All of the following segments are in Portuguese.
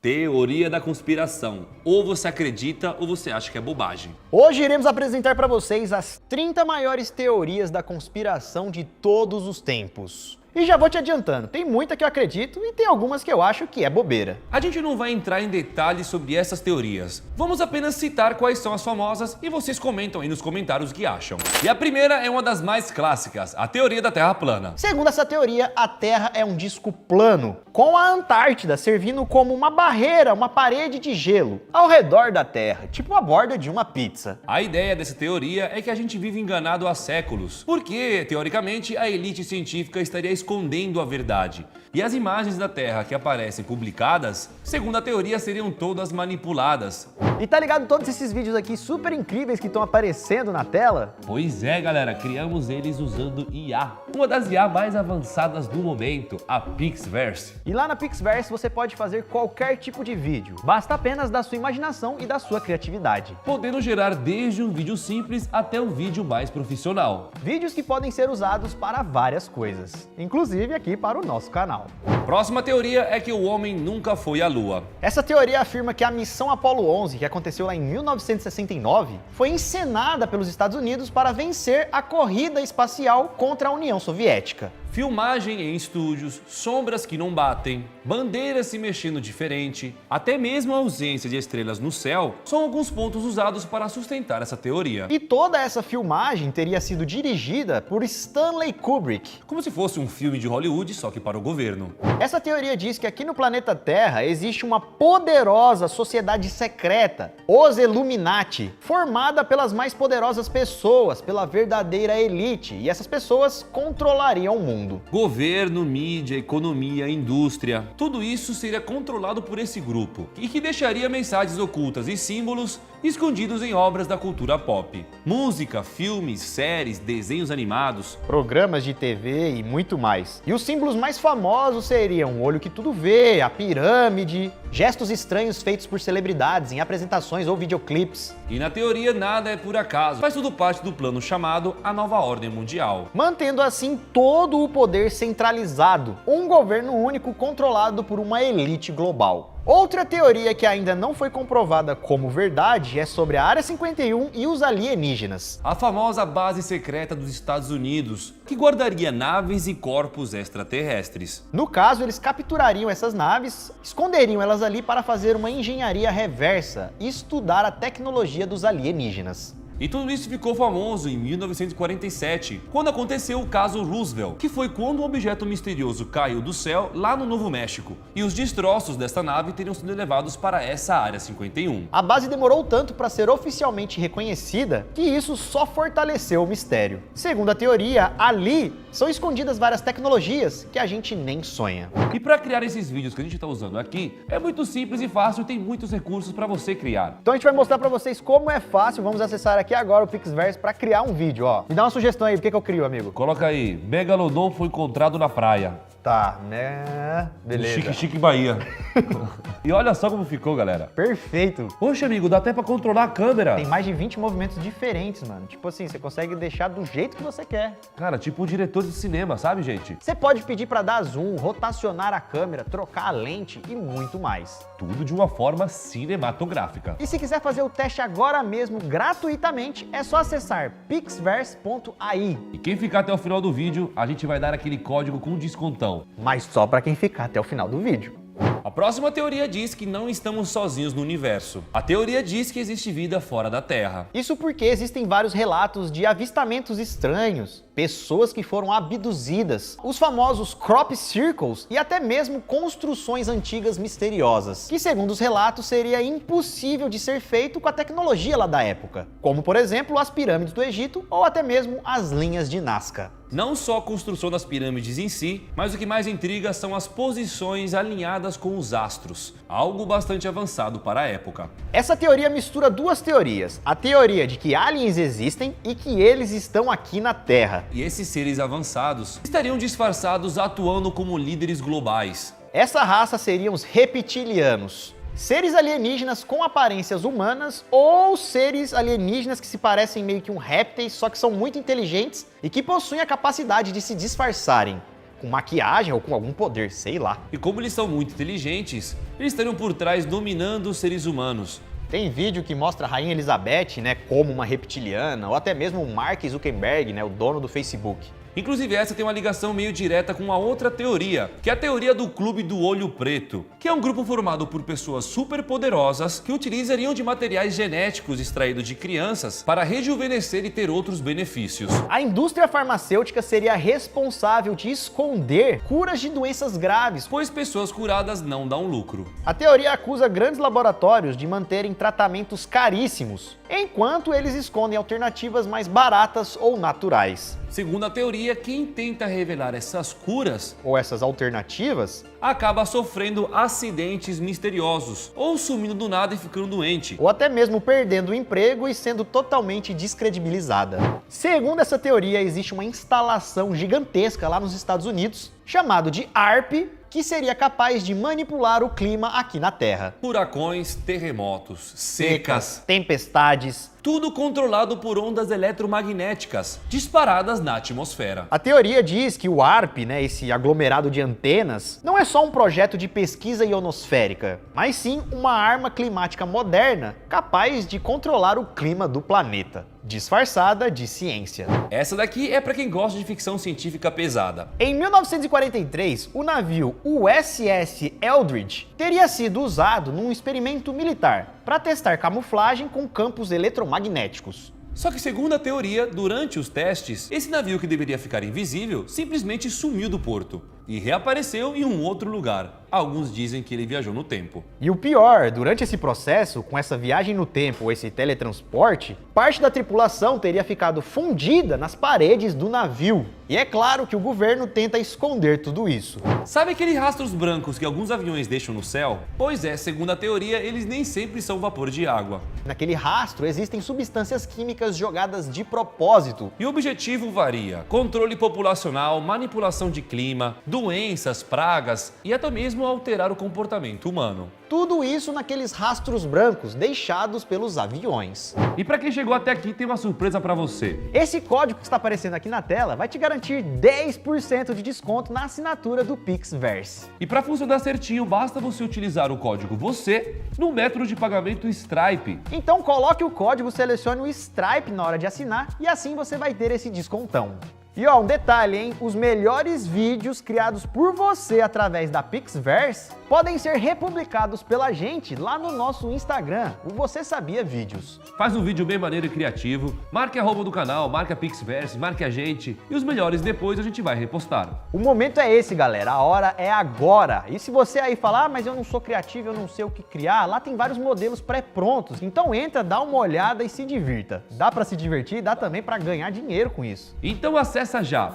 Teoria da conspiração. Ou você acredita ou você acha que é bobagem. Hoje iremos apresentar para vocês as 30 maiores teorias da conspiração de todos os tempos. E já vou te adiantando, tem muita que eu acredito e tem algumas que eu acho que é bobeira. A gente não vai entrar em detalhes sobre essas teorias. Vamos apenas citar quais são as famosas e vocês comentam aí nos comentários o que acham. E a primeira é uma das mais clássicas, a teoria da Terra plana. Segundo essa teoria, a Terra é um disco plano, com a Antártida servindo como uma barreira, uma parede de gelo, ao redor da Terra, tipo a borda de uma pizza. A ideia dessa teoria é que a gente vive enganado há séculos, porque, teoricamente, a elite científica estaria escondendo a verdade. E as imagens da Terra que aparecem publicadas, segundo a teoria, seriam todas manipuladas. E tá ligado todos esses vídeos aqui super incríveis que estão aparecendo na tela? Pois é, galera, criamos eles usando IA. Uma das IA mais avançadas do momento, a Pixverse. E lá na Pixverse você pode fazer qualquer tipo de vídeo, basta apenas da sua imaginação e da sua criatividade. Podendo gerar desde um vídeo simples até um vídeo mais profissional. Vídeos que podem ser usados para várias coisas, inclusive aqui para o nosso canal. Próxima teoria é que o homem nunca foi à Lua. Essa teoria afirma que a missão Apollo 11, que aconteceu lá em 1969, foi encenada pelos Estados Unidos para vencer a corrida espacial contra a União Soviética. Filmagem em estúdios, sombras que não batem, bandeiras se mexendo diferente, até mesmo a ausência de estrelas no céu são alguns pontos usados para sustentar essa teoria. E toda essa filmagem teria sido dirigida por Stanley Kubrick. Como se fosse um filme de Hollywood, só que para o governo. Essa teoria diz que aqui no planeta Terra existe uma poderosa sociedade secreta, os Illuminati, formada pelas mais poderosas pessoas, pela verdadeira elite, e essas pessoas controlariam o mundo. Governo, mídia, economia, indústria, tudo isso seria controlado por esse grupo e que deixaria mensagens ocultas e símbolos escondidos em obras da cultura pop. Música, filmes, séries, desenhos animados, programas de TV e muito mais. E os símbolos mais famosos seriam o olho que tudo vê, a pirâmide, gestos estranhos feitos por celebridades em apresentações ou videoclipes. E na teoria nada é por acaso, faz tudo parte do plano chamado a Nova Ordem Mundial. Mantendo assim todo o poder centralizado, um governo único controlado por uma elite global. Outra teoria que ainda não foi comprovada como verdade é sobre a Área 51 e os alienígenas. A famosa base secreta dos Estados Unidos, que guardaria naves e corpos extraterrestres. No caso, eles capturariam essas naves, esconderiam elas ali para fazer uma engenharia reversa e estudar a tecnologia dos alienígenas. E tudo isso ficou famoso em 1947, quando aconteceu o caso Roosevelt, que foi quando um objeto misterioso caiu do céu lá no Novo México, e os destroços desta nave teriam sido levados para essa Área 51. A base demorou tanto para ser oficialmente reconhecida que isso só fortaleceu o mistério. Segundo a teoria, ali são escondidas várias tecnologias que a gente nem sonha. E para criar esses vídeos que a gente está usando aqui, é muito simples e fácil, tem muitos recursos para você criar. Então a gente vai mostrar para vocês como é fácil, vamos acessar aqui agora o Pixverse para criar um vídeo, ó. Me dá uma sugestão aí, o que eu crio, amigo? Coloca aí, Megalodon foi encontrado na praia. Tá, né? Beleza. Chique, chique Bahia. E olha só como ficou, galera. Perfeito. Poxa, amigo, dá até pra controlar a câmera. Tem mais de 20 movimentos diferentes, mano. Tipo assim, você consegue deixar do jeito que você quer. Cara, tipo um diretor de cinema, sabe, gente? Você pode pedir pra dar zoom, rotacionar a câmera, trocar a lente e muito mais. Tudo de uma forma cinematográfica. E se quiser fazer o teste agora mesmo, gratuitamente, é só acessar pixverse.ai. E quem ficar até o final do vídeo, a gente vai dar aquele código com descontão. Mas só pra quem ficar até o final do vídeo. A próxima teoria diz que não estamos sozinhos no universo. A teoria diz que existe vida fora da Terra. Isso porque existem vários relatos de avistamentos estranhos, pessoas que foram abduzidas, os famosos crop circles e até mesmo construções antigas misteriosas, que segundo os relatos seria impossível de ser feito com a tecnologia lá da época, como por exemplo as pirâmides do Egito ou até mesmo as linhas de Nazca. Não só a construção das pirâmides em si, mas o que mais intriga são as posições alinhadas com os astros, algo bastante avançado para a época. Essa teoria mistura duas teorias, a teoria de que aliens existem e que eles estão aqui na Terra. E esses seres avançados estariam disfarçados atuando como líderes globais. Essa raça seriam os reptilianos. Seres alienígenas com aparências humanas ou seres alienígenas que se parecem meio que um répteis, só que são muito inteligentes e que possuem a capacidade de se disfarçarem. com maquiagem ou com algum poder, sei lá. E como eles são muito inteligentes, eles estariam por trás dominando os seres humanos. Tem vídeo que mostra a Rainha Elizabeth, né, como uma reptiliana, ou até mesmo o Mark Zuckerberg, né, o dono do Facebook. Inclusive essa tem uma ligação meio direta com a outra teoria, que é a teoria do Clube do Olho Preto, que é um grupo formado por pessoas superpoderosas que utilizariam de materiais genéticos extraídos de crianças para rejuvenescer e ter outros benefícios. A indústria farmacêutica seria responsável de esconder curas de doenças graves, Pois pessoas curadas não dão lucro. A teoria acusa grandes laboratórios de manterem tratamentos caríssimos, enquanto eles escondem alternativas mais baratas ou naturais. Segundo a teoria, quem tenta revelar essas curas Ou essas alternativas, acaba sofrendo acidentes misteriosos, ou sumindo do nada e ficando doente. ou até mesmo perdendo o emprego e sendo totalmente descredibilizada. Segundo essa teoria, existe uma instalação gigantesca lá nos Estados Unidos, chamado de ARP, que seria capaz de manipular o clima aqui na Terra. Furacões, terremotos, secas, Tempestades. tudo controlado por ondas eletromagnéticas disparadas na atmosfera. A teoria diz que o ARP, né, esse aglomerado de antenas, não é só um projeto de pesquisa ionosférica, mas sim uma arma climática moderna capaz de controlar o clima do planeta, disfarçada de ciência. Essa daqui é para quem gosta de ficção científica pesada. Em 1943, o navio USS Eldridge teria sido usado num experimento militar para testar camuflagem com campos eletromagnéticos. Só que, segundo a teoria, durante os testes, esse navio que deveria ficar invisível simplesmente sumiu do porto e reapareceu em um outro lugar. Alguns dizem que ele viajou no tempo. E o pior, durante esse processo, com essa viagem no tempo ou esse teletransporte, parte da tripulação teria ficado fundida nas paredes do navio. E é claro que o governo tenta esconder tudo isso. Sabe aqueles rastros brancos que alguns aviões deixam no céu? Pois é, segundo a teoria, eles nem sempre são vapor de água. Naquele rastro existem substâncias químicas jogadas de propósito. E o objetivo varia: controle populacional, manipulação de clima, doenças, pragas e até mesmo alterar o comportamento humano. Tudo isso naqueles rastros brancos deixados pelos aviões. E para quem chegou até aqui, tem uma surpresa para você. Esse código que está aparecendo aqui na tela vai te garantir 10% de desconto na assinatura do Pixverse. E para funcionar certinho, basta você utilizar o código VOCê no método de pagamento Stripe. Então coloque o código, selecione o Stripe na hora de assinar e assim você vai ter esse descontão. E ó, um detalhe, hein? Os melhores vídeos criados por você através da Pixverse podem ser republicados pela gente lá no nosso Instagram, o Você Sabia Vídeos. Faz um vídeo bem maneiro e criativo, marque a arroba do canal, marque a Pixverse, marque a gente e os melhores depois a gente vai repostar. O momento é esse, galera, a hora é agora. E se você aí falar, mas eu não sou criativo, eu não sei o que criar, lá tem vários modelos pré-prontos. Então entra, dá uma olhada e se divirta. Dá pra se divertir, dá também pra ganhar dinheiro com isso. Então acessa já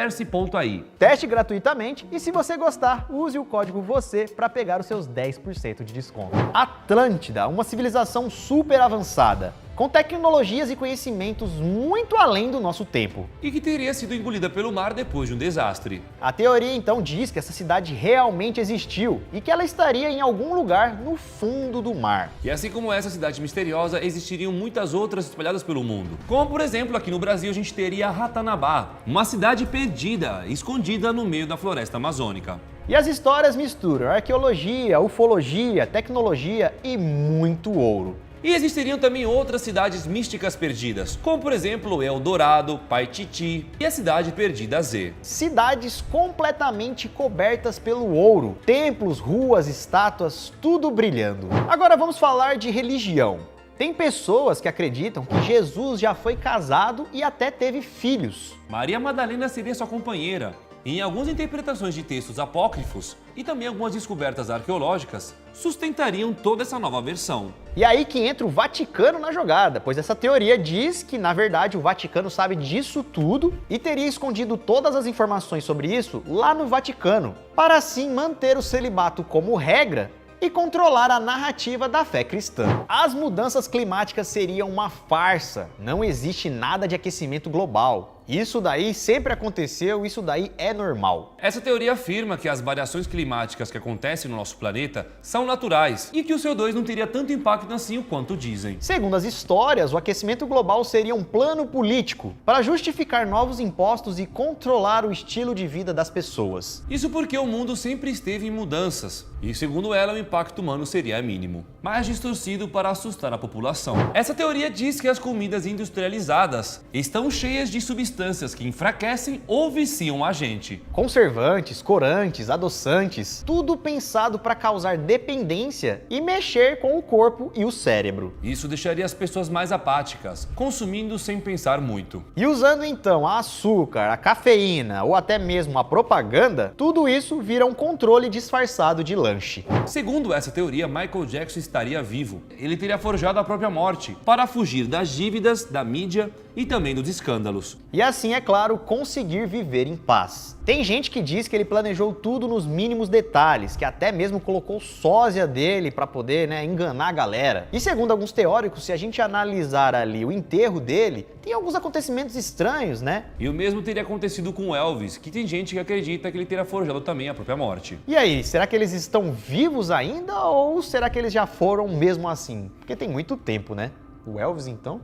pixverse.ai. Teste gratuitamente e se você gostar, use o código VOCê para pegar os seus 10% de desconto. Atlântida, uma civilização super avançada, com tecnologias e conhecimentos muito além do nosso tempo. E que teria sido engolida pelo mar depois de um desastre. A teoria então diz que essa cidade realmente existiu e que ela estaria em algum lugar no fundo do mar. E assim como essa cidade misteriosa, existiriam muitas outras espalhadas pelo mundo. Como por exemplo, aqui no Brasil a gente teria Ratanabá, uma cidade perdida, escondida no meio da floresta amazônica. E as histórias misturam arqueologia, ufologia, tecnologia e muito ouro. E existiriam também outras cidades místicas perdidas, como por exemplo Eldorado, Paititi e a cidade perdida Z. Cidades completamente cobertas pelo ouro, templos, ruas, estátuas, tudo brilhando. Agora vamos falar de religião. Tem pessoas que acreditam que Jesus já foi casado e até teve filhos. Maria Madalena seria sua companheira. Em algumas interpretações de textos apócrifos e também algumas descobertas arqueológicas sustentariam toda essa nova versão. E aí que entra o Vaticano na jogada, pois essa teoria diz que, na verdade, o Vaticano sabe disso tudo e teria escondido todas as informações sobre isso lá no Vaticano, para assim manter o celibato como regra e controlar a narrativa da fé cristã. As mudanças climáticas seriam uma farsa, não existe nada de aquecimento global. Isso daí sempre aconteceu, isso daí é normal. Essa teoria afirma que as variações climáticas que acontecem no nosso planeta são naturais e que o CO2 não teria tanto impacto assim quanto dizem. Segundo as histórias, o aquecimento global seria um plano político para justificar novos impostos e controlar o estilo de vida das pessoas. Isso porque o mundo sempre esteve em mudanças e, segundo ela, o impacto humano seria mínimo, mas distorcido para assustar a população. Essa teoria diz que as comidas industrializadas estão cheias de substâncias que enfraquecem ou viciam a gente. Conservantes, corantes, adoçantes, tudo pensado para causar dependência e mexer com o corpo e o cérebro. Isso deixaria as pessoas mais apáticas, consumindo sem pensar muito. E usando então a açúcar, a cafeína ou até mesmo a propaganda, tudo isso vira um controle disfarçado de lanche. Segundo essa teoria, Michael Jackson estaria vivo. Ele teria forjado a própria morte para fugir das dívidas, da mídia e também dos escândalos. E assim, é claro, conseguir viver em paz. Tem gente que diz que ele planejou tudo nos mínimos detalhes, que até mesmo colocou sósia dele para poder, enganar a galera. E segundo alguns teóricos, se a gente analisar ali o enterro dele, tem alguns acontecimentos estranhos, né? E o mesmo teria acontecido com Elvis, que tem gente que acredita que ele teria forjado também a própria morte. E aí, será que eles estão vivos ainda ou será que eles já foram mesmo assim? Porque tem muito tempo, né? O Elvis, então?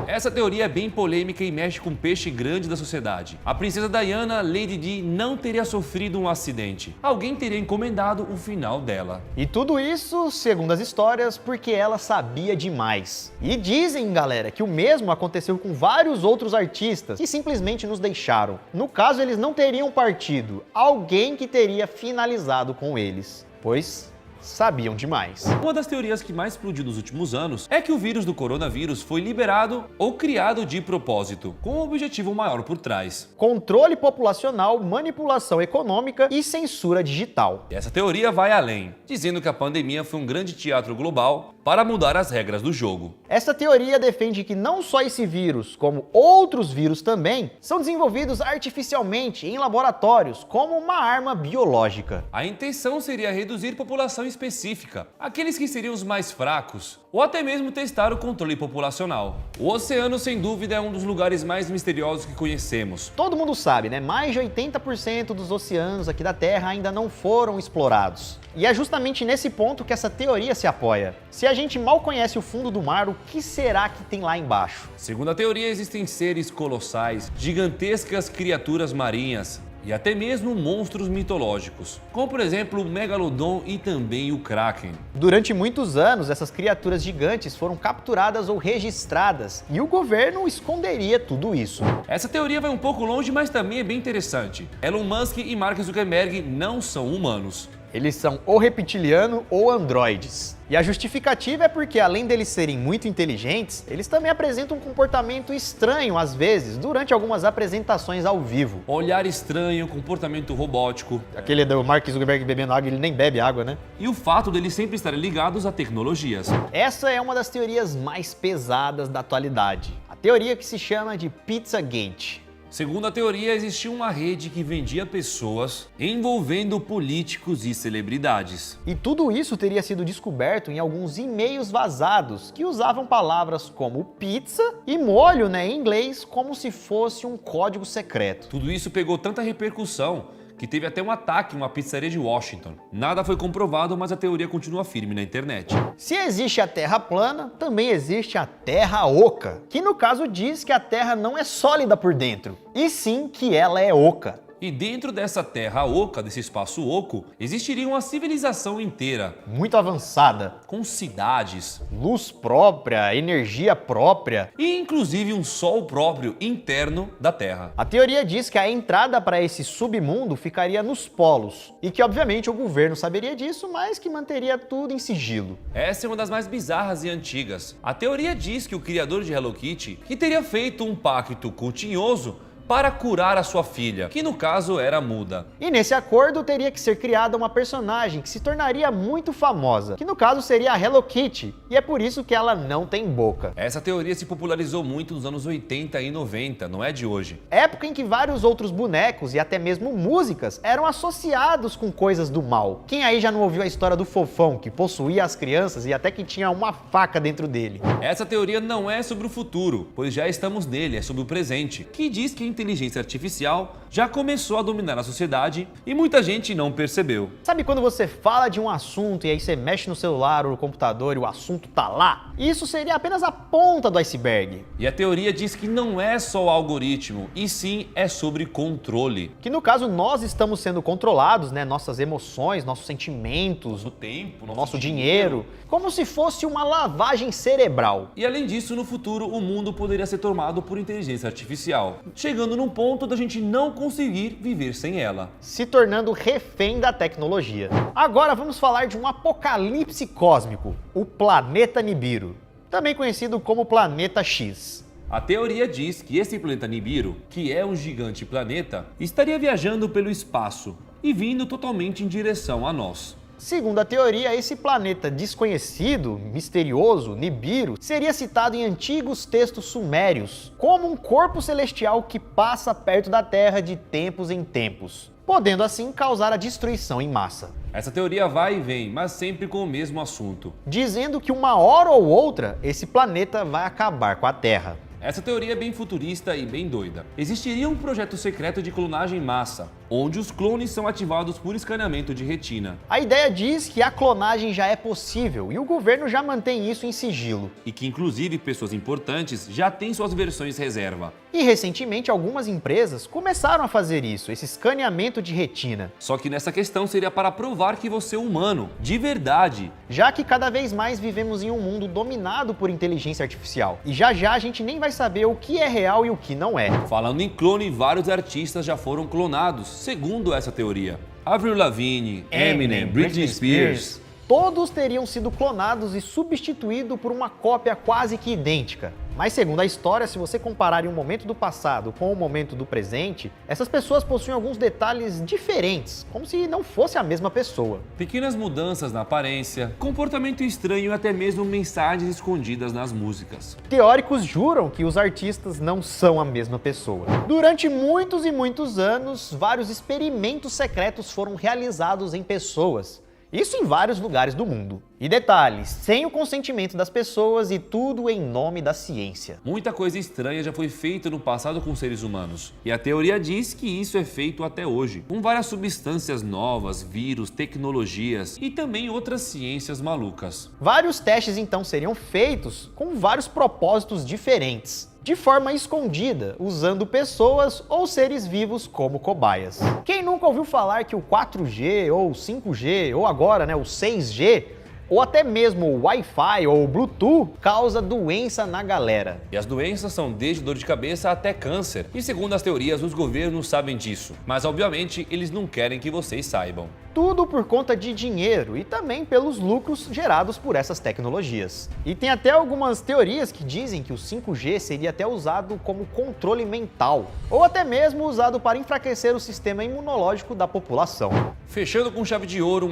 Essa teoria é bem polêmica e mexe com um peixe grande da sociedade. A princesa Diana, Lady Di, não teria sofrido um acidente. Alguém teria encomendado o final dela. E tudo isso, segundo as histórias, porque ela sabia demais. E dizem, galera, que o mesmo aconteceu com vários outros artistas que simplesmente nos deixaram. No caso, eles não teriam partido. Alguém que teria finalizado com eles. Pois sabiam demais. Uma das teorias que mais explodiu nos últimos anos é que o vírus do coronavírus foi liberado ou criado de propósito, com um objetivo maior por trás. Controle populacional, manipulação econômica e censura digital. E essa teoria vai além, dizendo que a pandemia foi um grande teatro global para mudar as regras do jogo. Essa teoria defende que não só esse vírus, como outros vírus também, são desenvolvidos artificialmente em laboratórios como uma arma biológica. A intenção seria reduzir população específica, aqueles que seriam os mais fracos, ou até mesmo testar o controle populacional. O oceano, sem dúvida, é um dos lugares mais misteriosos que conhecemos. Todo mundo sabe, né? Mais de 80% dos oceanos aqui da Terra ainda não foram explorados. E é justamente nesse ponto que essa teoria se apoia. Se a gente mal conhece o fundo do mar, o que será que tem lá embaixo? Segundo a teoria, existem seres colossais, gigantescas criaturas marinhas, e até mesmo monstros mitológicos, como por exemplo o Megalodon e também o Kraken. Durante muitos anos, essas criaturas gigantes foram capturadas ou registradas, e o governo esconderia tudo isso. Essa teoria vai um pouco longe, mas também é bem interessante. Elon Musk e Mark Zuckerberg não são humanos. Eles são ou reptiliano ou androides. E a justificativa é porque, além deles serem muito inteligentes, eles também apresentam um comportamento estranho, às vezes, durante algumas apresentações ao vivo. Olhar estranho, comportamento robótico. Aquele do Mark Zuckerberg bebendo água, ele nem bebe água, né? E o fato deles sempre estarem ligados a tecnologias. Essa é uma das teorias mais pesadas da atualidade. A teoria que se chama de Pizzagate. Segundo a teoria, existia uma rede que vendia pessoas envolvendo políticos e celebridades. E tudo isso teria sido descoberto em alguns e-mails vazados que usavam palavras como pizza e molho, em inglês, como se fosse um código secreto. Tudo isso pegou tanta repercussão que teve até um ataque em uma pizzaria de Washington. Nada foi comprovado, mas a teoria continua firme na internet. Se existe a Terra plana, também existe a Terra oca, que no caso diz que a Terra não é sólida por dentro, e sim que ela é oca. E dentro dessa terra oca, desse espaço oco, existiria uma civilização inteira. Muito avançada. Com cidades, luz própria, energia própria. E inclusive um sol próprio interno da Terra. A teoria diz que a entrada para esse submundo ficaria nos polos. E que obviamente o governo saberia disso, mas que manteria tudo em sigilo. Essa é uma das mais bizarras e antigas. A teoria diz que o criador de Hello Kitty que teria feito um pacto com o Tinhoso para curar a sua filha, que no caso era muda. E nesse acordo teria que ser criada uma personagem que se tornaria muito famosa, que no caso seria a Hello Kitty, e é por isso que ela não tem boca. Essa teoria se popularizou muito nos anos 80 e 90, não é de hoje. Época em que vários outros bonecos e até mesmo músicas eram associados com coisas do mal. Quem aí já não ouviu a história do Fofão, que possuía as crianças e até que tinha uma faca dentro dele? Essa teoria não é sobre o futuro, pois já estamos nele, é sobre o presente, que diz que inteligência artificial já começou a dominar a sociedade e muita gente não percebeu. Sabe quando você fala de um assunto e aí você mexe no celular ou no computador e o assunto tá lá? Isso seria apenas a ponta do iceberg. E a teoria diz que não é só o algoritmo, e sim é sobre controle. Que no caso nós estamos sendo controlados, né? Nossas emoções, nossos sentimentos, O tempo, nosso dinheiro, como se fosse uma lavagem cerebral. E além disso, no futuro, o mundo poderia ser tomado por inteligência artificial, chegando num ponto da gente não conseguir viver sem ela. Se tornando refém da tecnologia. Agora vamos falar de um apocalipse cósmico, o planeta Nibiru, também conhecido como Planeta X. A teoria diz que esse planeta Nibiru, que é um gigante planeta, estaria viajando pelo espaço e vindo totalmente em direção a nós. Segundo a teoria, esse planeta desconhecido, misterioso, Nibiru, seria citado em antigos textos sumérios como um corpo celestial que passa perto da Terra de tempos em tempos, podendo assim causar a destruição em massa. Essa teoria vai e vem, mas sempre com o mesmo assunto. Dizendo que uma hora ou outra, esse planeta vai acabar com a Terra. Essa teoria é bem futurista e bem doida. Existiria um projeto secreto de clonagem em massa, onde os clones são ativados por escaneamento de retina. A ideia diz que a clonagem já é possível e o governo já mantém isso em sigilo. E que inclusive pessoas importantes já têm suas versões reserva. E recentemente algumas empresas começaram a fazer isso, esse escaneamento de retina. Só que nessa questão seria para provar que você é humano, de verdade. Já que cada vez mais vivemos em um mundo dominado por inteligência artificial. E já já a gente nem vai saber o que é real e o que não é. Falando em clone, vários artistas já foram clonados, segundo essa teoria. Avril Lavigne, Eminem, Britney Spears. Todos teriam sido clonados e substituídos por uma cópia quase que idêntica. Mas segundo a história, se você comparar um momento do passado com o momento do presente, essas pessoas possuem alguns detalhes diferentes, como se não fosse a mesma pessoa. Pequenas mudanças na aparência, comportamento estranho e até mesmo mensagens escondidas nas músicas. Teóricos juram que os artistas não são a mesma pessoa. Durante muitos e muitos anos, vários experimentos secretos foram realizados em pessoas. Isso em vários lugares do mundo. E detalhes, sem o consentimento das pessoas e tudo em nome da ciência. Muita coisa estranha já foi feita no passado com seres humanos. E a teoria diz que isso é feito até hoje, com várias substâncias novas, vírus, tecnologias e também outras ciências malucas. Vários testes então seriam feitos com vários propósitos diferentes, de forma escondida, usando pessoas ou seres vivos como cobaias. Quem nunca ouviu falar que o 4G ou o 5G ou agora, o 6G ou até mesmo o Wi-Fi ou o Bluetooth causa doença na galera? E as doenças são desde dor de cabeça até câncer. E segundo as teorias, os governos sabem disso. Mas obviamente eles não querem que vocês saibam. Tudo por conta de dinheiro e também pelos lucros gerados por essas tecnologias. E tem até algumas teorias que dizem que o 5G seria até usado como controle mental, ou até mesmo usado para enfraquecer o sistema imunológico da população. Fechando com chave de ouro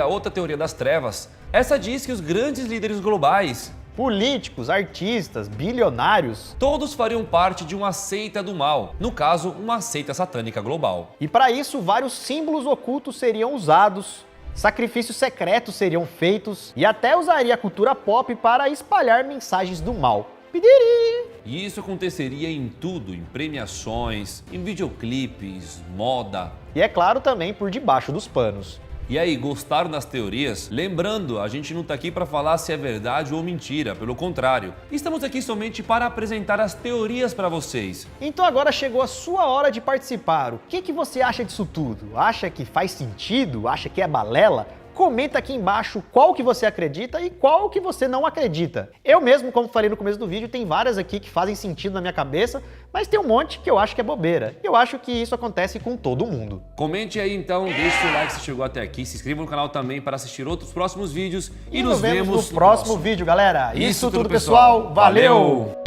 outra teoria das trevas, essa diz que os grandes líderes globais, políticos, artistas, bilionários, todos fariam parte de uma seita do mal, no caso, uma seita satânica global. E para isso, vários símbolos ocultos seriam usados, sacrifícios secretos seriam feitos e até usaria a cultura pop para espalhar mensagens do mal. Pidiri! E isso aconteceria em tudo, em premiações, em videoclipes, moda. E é claro também por debaixo dos panos. E aí, gostaram das teorias? Lembrando, a gente não tá aqui para falar se é verdade ou mentira, pelo contrário. Estamos aqui somente para apresentar as teorias para vocês. Então agora chegou a sua hora de participar. O que você acha disso tudo? Acha que faz sentido? Acha que é balela? Comenta aqui embaixo qual que você acredita e qual que você não acredita. Eu mesmo, como falei no começo do vídeo, tem várias aqui que fazem sentido na minha cabeça, mas tem um monte que eu acho que é bobeira. E eu acho que isso acontece com todo mundo. Comente aí então, deixe seu like se chegou até aqui, se inscreva no canal também para assistir outros próximos vídeos e nos vemos no próximo vídeo, galera. Isso tudo, pessoal. Valeu!